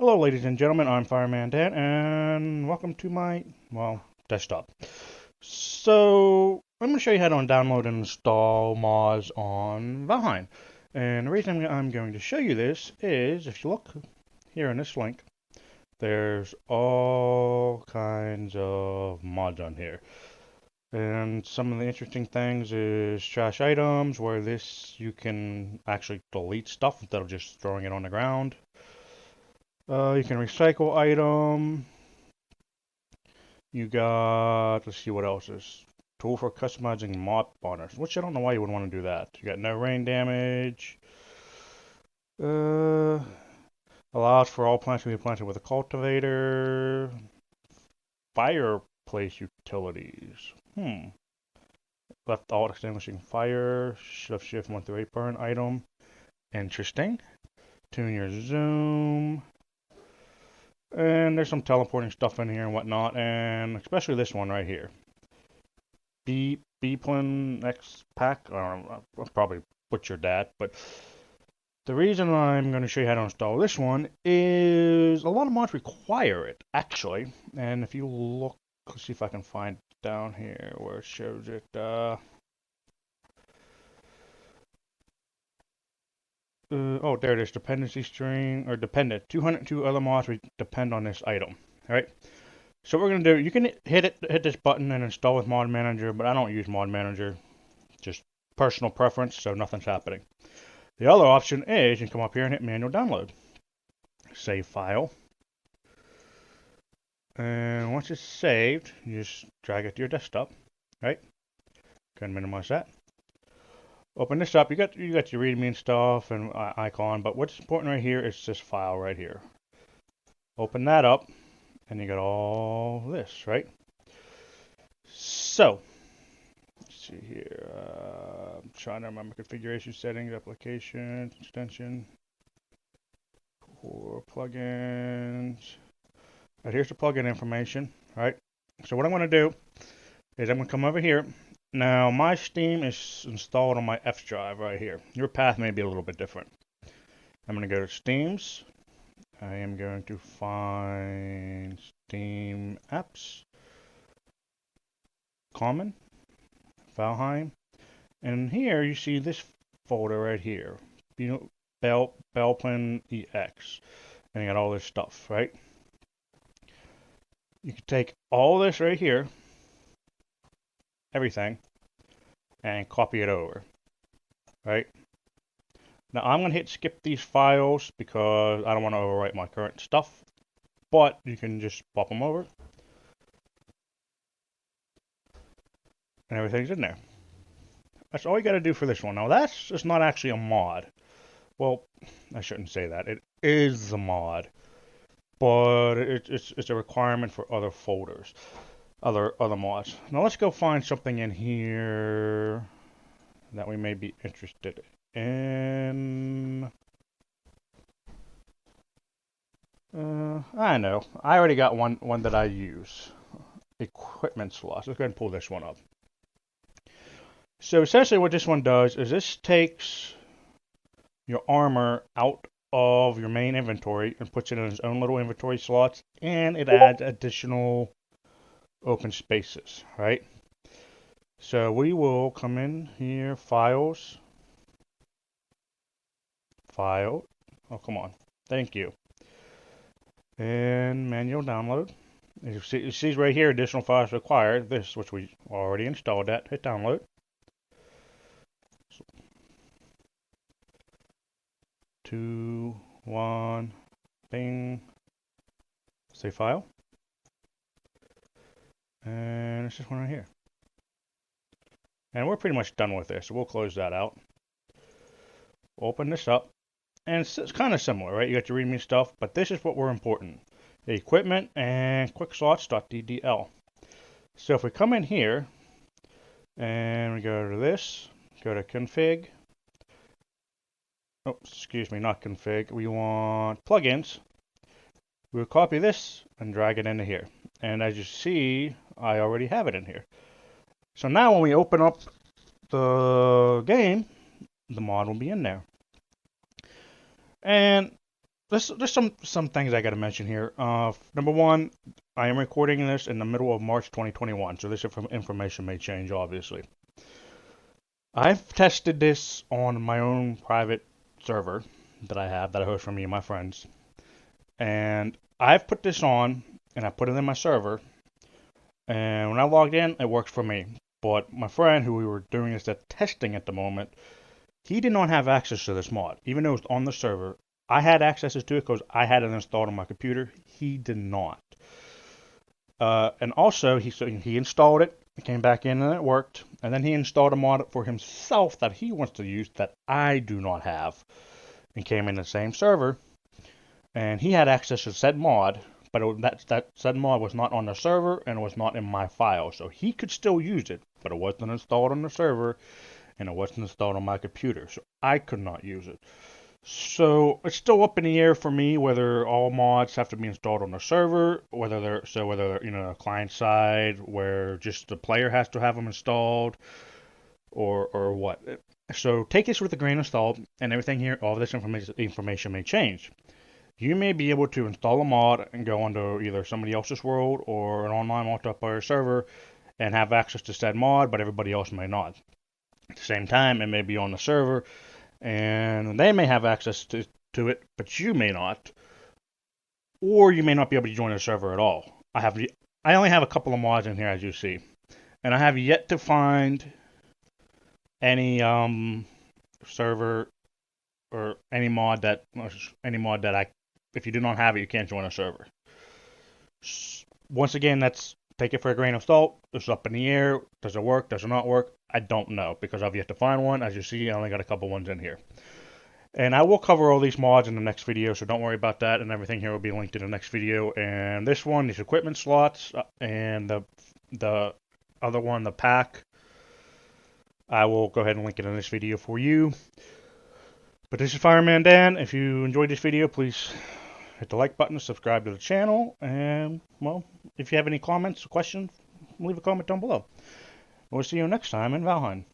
Hello, ladies and gentlemen, I'm Fireman Dan, and welcome to my, desktop. So, I'm going to show you how to download and install mods on Valheim. And the reason I'm going to show you this is, if you look here in this link, there's all kinds of mods on here. And some of the interesting things is trash items, where this you can actually delete stuff instead of just throwing it on the ground. You can recycle item. You got, let's see what else is. Tool for customizing mod spawners, which I don't know why you would want to do that. You got no rain damage. Uh, Allows for all plants to be planted with a cultivator. Fireplace utilities. Left alt extinguishing fire. Shift 1 through 8 burn item. Interesting. Tune your zoom. And there's some teleporting stuff in here and whatnot, and especially this one right here. Beeplin X Pack. I'll probably butchered that, but the reason I'm going to show you how to install this one is a lot of mods require it, actually. And if you look, let's see if I can find down here where it shows it. Oh, there it is. Dependency string, or dependent. 202 other mods depend on this item. All right. So what we're going to do, you can hit this button and install with Mod Manager, but I don't use Mod Manager. Just personal preference, so nothing's happening. The other option is you can come up here and hit Manual Download. Save file. And once it's saved, you just drag it to your desktop. Right? Go ahead and minimize that. Open this up. You got your README and stuff and icon, but what's important right here is this file right here. Open that up, and you got all this, right? So, let's see here. I'm trying to remember configuration settings, applications, extension, core plugins. Right, here's the plugin information, right? So what I'm going to do is I'm going to come over here. Now, my Steam is installed on my F drive right here. Your path may be a little bit different. I'm going to go to Steam's. I am going to find Steam Apps, Common, Valheim, and here you see this folder right here. You know, Belpin EX, and you got all this stuff, right? You can take all this right here, everything, and copy it over, right? Now I'm going to hit skip these files because I don't want to overwrite my current stuff, but you can just pop them over, and everything's in there. That's all you got to do for this one. Now that's just not actually a mod. Well, I shouldn't say that. It is a mod, but it's a requirement for other folders, other mods. Now let's go find something in here that we may be interested in. I know. I already got one that I use. Equipment slots. Let's go ahead and pull this one up. So essentially what this one does is this takes your armor out of your main inventory and puts it in its own little inventory slots, and it adds additional open spaces, right? So we will come in here, files, file, oh come on, thank you, and manual download. You see right here, additional files required, this which we already installed that, hit download. 2, 1, bing, save file, and it's this one right here. And we're pretty much done with this, so we'll close that out. Open this up, and it's kind of similar, right? You got your README stuff, but this is what we're important. The equipment and quickslots.ddl. So if we come in here, and we go to this, go to config, oh, excuse me, not config, we want plugins. We'll copy this and drag it into here. And as you see, I already have it in here. So now when we open up the game, the mod will be in there. And there's some things I got to mention here. Number one, I am recording this in the middle of March 2021, so this information may change, obviously. I've tested this on my own private server that I host for me and my friends, and I've put this on and I put it in my server, and when I logged in, it works for me. But my friend, who we were doing this testing at the moment, he did not have access to this mod, even though it was on the server. I had access to it because I had it installed on my computer. He did not. And also, he installed it, came back in, and it worked. And then he installed a mod for himself that he wants to use that I do not have, and came in the same server. And he had access to said mod, but that said mod was not on the server and it was not in my file, so he could still use it, but it wasn't installed on the server and it wasn't installed on my computer, so I could not use it. So it's still up in the air for me whether all mods have to be installed on the server, whether they're client side where just the player has to have them installed, or what. So take this with a grain of salt, and everything here, all of this information may change. You may be able to install a mod and go onto either somebody else's world or an online multiplayer server and have access to said mod, but everybody else may not. At the same time, it may be on the server and they may have access to it, but you may not, or you may not be able to join the server at all. I only have a couple of mods in here, as you see, and I have yet to find any server or any mod that I, if you do not have it, you can't join a server. Once again, that's take it for a grain of salt. It's up in the air. Does it work? Does it not work? I don't know because I've yet to find one. As you see, I only got a couple ones in here. And I will cover all these mods in the next video, so don't worry about that. And everything here will be linked in the next video. And this one, these equipment slots, and the other one, the pack, I will go ahead and link it in this video for you. But this is Fireman Dan. If you enjoyed this video, please hit the like button, subscribe to the channel, and, well, if you have any comments or questions, leave a comment down below. We'll see you next time in Valheim.